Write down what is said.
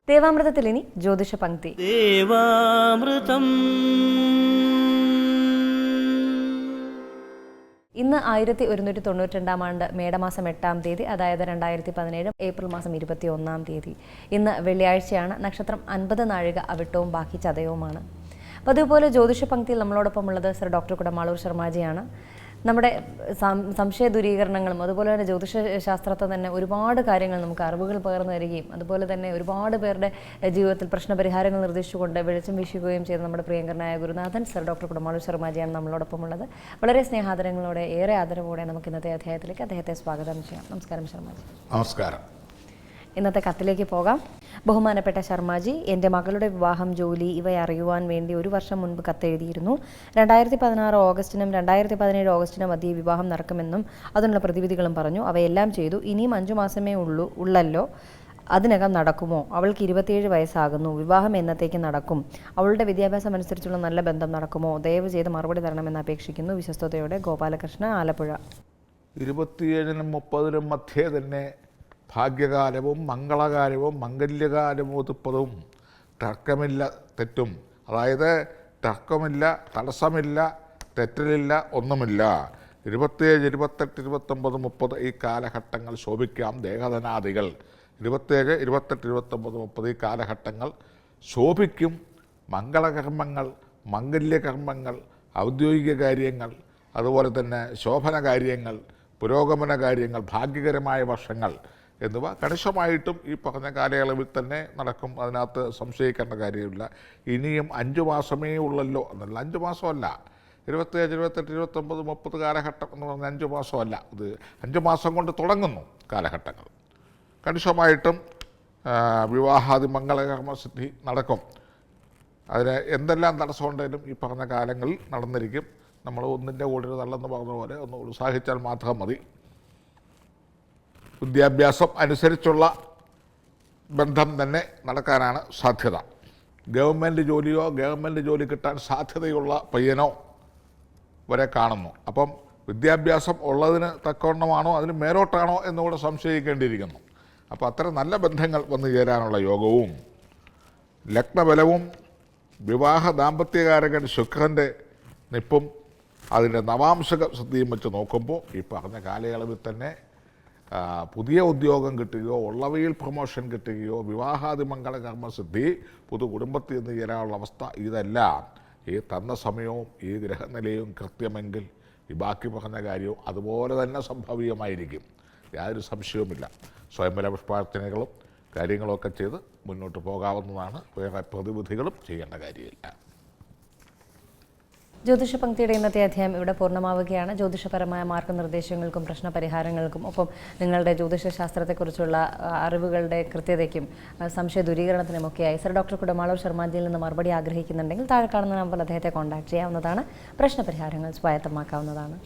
ദേവാമൃതത്തിൽ ഇനി ജ്യോതിഷ പങ്ക്തി. ഇന്ന് 1192 ആണ്ട് മേടമാസം 8-ാം തീയതി, അതായത് 2017 ഏപ്രിൽ മാസം 21-ാം തീയതി. ഇന്ന് വെള്ളിയാഴ്ചയാണ്. നക്ഷത്രം 50 നാഴിക അവിട്ടവും ബാക്കി ചതയവുമാണ്. അപ്പോൾ അതുപോലെ ജ്യോതിഷ പങ്ക്തിയിൽ നമ്മളോടൊപ്പം ഉള്ളത് സർ ഡോക്ടർ കുടമാളൂർ ശർമാജിയാണ്. നമ്മുടെ സംശയ ദൂരീകരണങ്ങളും അതുപോലെ തന്നെ ജ്യോതിഷ ശാസ്ത്രത്തെ തന്നെ ഒരുപാട് കാര്യങ്ങൾ നമുക്ക് അറിവുകൾ പകർന്നു തരികയും അതുപോലെ തന്നെ ഒരുപാട് പേരുടെ ജീവിതത്തിൽ പ്രശ്നപരിഹാരങ്ങൾ നിർദ്ദേശിച്ചുകൊണ്ട് വെളിച്ചം വീശുകയും ചെയ്ത നമ്മുടെ പ്രിയങ്കരനായ ഗുരുനാഥൻ സർ ഡോക്ടർ കുടമാളൂർ ശർമാജിയാണ് നമ്മളോടൊപ്പം ഉള്ളത്. വളരെ സ്നേഹാദരങ്ങളോടെ, ഏറെ ആദരവോടെ നമുക്ക് ഇന്നത്തെ അധ്യായത്തിലേക്ക് അദ്ദേഹത്തെ സ്വാഗതം ചെയ്യാം. നമസ്കാരം ശർമാജി. നമസ്കാരം. ഇന്നത്തെ കത്തിലേക്ക് പോകാം. ബഹുമാനപ്പെട്ട ശർമാജി, എൻ്റെ മകളുടെ വിവാഹം, ജോലി ഇവയെ അറിയുവാൻ വേണ്ടി 1 വർഷം മുൻപ് കത്തെഴുതിയിരുന്നു. 2016 ഓഗസ്റ്റിനും 2017 ഓഗസ്റ്റിനും മധ്യേ വിവാഹം നടക്കുമെന്നും അതിനുള്ള പ്രതിവിധികളും പറഞ്ഞു. അവയെല്ലാം ചെയ്തു. ഇനിയും 5 മാസമേ ഉള്ളല്ലോ, അതിനകം നടക്കുമോ? അവൾക്ക് 27 വയസ്സാകുന്നു. വിവാഹം എന്നത്തേക്ക് നടക്കും? അവളുടെ വിദ്യാഭ്യാസം അനുസരിച്ചുള്ള നല്ല ബന്ധം നടക്കുമോ? ദയവ് ചെയ്ത് മറുപടി തരണമെന്ന് അപേക്ഷിക്കുന്നു. വിശ്വസ്തയോടെ ഗോപാലകൃഷ്ണൻ, ആലപ്പുഴ. 27-നും 30-നും മധ്യേ തന്നെ ഭാഗ്യകാലവും മംഗളകാലവും മംഗല്യകാലവും ഒതുപ്പതും തർക്കമില്ല, തെറ്റും, അതായത് തർക്കമില്ല, തടസ്സമില്ല, തെറ്റലില്ല, ഒന്നുമില്ല. 27, 28, 29, 30 ഈ കാലഘട്ടങ്ങൾ ശോഭിക്കാം. ദേഹധനാദികൾ 27, 28, 29, 30 ഈ കാലഘട്ടങ്ങൾ ശോഭിക്കും. മംഗളകർമ്മങ്ങൾ, മംഗല്യകർമ്മങ്ങൾ, ഔദ്യോഗിക കാര്യങ്ങൾ, അതുപോലെ തന്നെ ശോഭന കാര്യങ്ങൾ, പുരോഗമന കാര്യങ്ങൾ, ഭാഗ്യകരമായ വർഷങ്ങൾ എന്നിവ കണിശമായിട്ടും ഈ പറഞ്ഞ കാലയളവിൽ തന്നെ നടക്കും. അതിനകത്ത് സംശയിക്കേണ്ട കാര്യമില്ല. ഇനിയും 5 മാസമേ ഉള്ളല്ലോ എന്നല്ല, 5 മാസമല്ല, 27, 28, 29, 30 കാലഘട്ടം എന്ന് പറഞ്ഞാൽ 5 മാസമല്ല. ഇത് 5 മാസം കൊണ്ട് തുടങ്ങുന്നു കാലഘട്ടങ്ങൾ. കണിശമായിട്ടും വിവാഹാദി മംഗളകർമ്മസിദ്ധി നടക്കും. അതിന് എന്തെല്ലാം തടസ്സമുണ്ടെങ്കിലും ഈ പറഞ്ഞ കാലങ്ങളിൽ നടന്നിരിക്കും. നമ്മൾ ഒന്നിൻ്റെ കൂടെ തള്ളെന്ന് പറഞ്ഞ പോലെ ഒന്ന് ഉത്സാഹിച്ചാൽ മാത്രം മതി. വിദ്യാഭ്യാസം അനുസരിച്ചുള്ള ബന്ധം തന്നെ നടക്കാനാണ് സാധ്യത. ഗവൺമെൻറ് ജോലിയോ ഗവൺമെൻറ് ജോലി കിട്ടാൻ സാധ്യതയുള്ള പയ്യനോ വരെ കാണുന്നു. അപ്പം വിദ്യാഭ്യാസം ഉള്ളതിന് തക്കവണ്ണമാണോ അതിന് മേലോട്ടാണോ എന്നുകൂടെ സംശയിക്കേണ്ടിയിരിക്കുന്നു. അപ്പോൾ അത്തരം നല്ല ബന്ധങ്ങൾ വന്നു ചേരാനുള്ള യോഗവും ലഗ്നബലവും വിവാഹ ദാമ്പത്യകാരകൻ ശുക്രൻ്റെ നിപ്പും അതിൻ്റെ നവാംശക സിദ്ധിയും വെച്ച് നോക്കുമ്പോൾ ഈ പറഞ്ഞ കാലയളവിൽ തന്നെ പുതിയ ഉദ്യോഗം കിട്ടുകയോ ഉള്ളവയിൽ പ്രൊമോഷൻ കിട്ടുകയോ വിവാഹാദി മംഗളകർമ്മസിദ്ധി പുതു കുടുംബത്തിൽ നിന്ന് ചേരാനുള്ള അവസ്ഥ, ഇതെല്ലാം ഈ തന്ന സമയവും ഈ ഗ്രഹനിലയും കൃത്യമെങ്കിൽ ഈ ബാക്കി പറഞ്ഞ കാര്യവും അതുപോലെ തന്നെ സംഭവ്യമായിരിക്കും. യാതൊരു സംശയവുമില്ല. സ്വയംവര പുഷ്പാർച്ചനകളും കാര്യങ്ങളൊക്കെ ചെയ്ത് മുന്നോട്ട് പോകാവുന്നതാണ്. വേറെ പ്രതിവിധികളും ചെയ്യേണ്ട കാര്യമില്ല. ജ്യോതിഷ പങ്ക്തിയുടെ ഇന്നത്തെ അധ്യായം ഇവിടെ പൂർണ്ണമാവുകയാണ്. ജ്യോതിഷപരമായ മാർഗ്ഗനിർദ്ദേശങ്ങൾക്കും പ്രശ്നപരിഹാരങ്ങൾക്കും ഒപ്പം നിങ്ങളുടെ ജ്യോതിഷ ശാസ്ത്രത്തെക്കുറിച്ചുള്ള അറിവുകളുടെ കൃത്യതയ്ക്കും സംശയ ദൂരീകരണത്തിനുമൊക്കെയായി സർ ഡോക്ടർ കുടമാളൂർ ശർമാജിയിൽ നിന്ന് മറുപടി ആഗ്രഹിക്കുന്നുണ്ടെങ്കിൽ താഴെ കാണുന്ന നമ്പറിൽ അദ്ദേഹത്തെ കോൺടാക്ട് ചെയ്യാവുന്നതാണ്. പ്രശ്നപരിഹാരങ്ങൾ സ്വായത്തമാക്കാവുന്നതാണ്.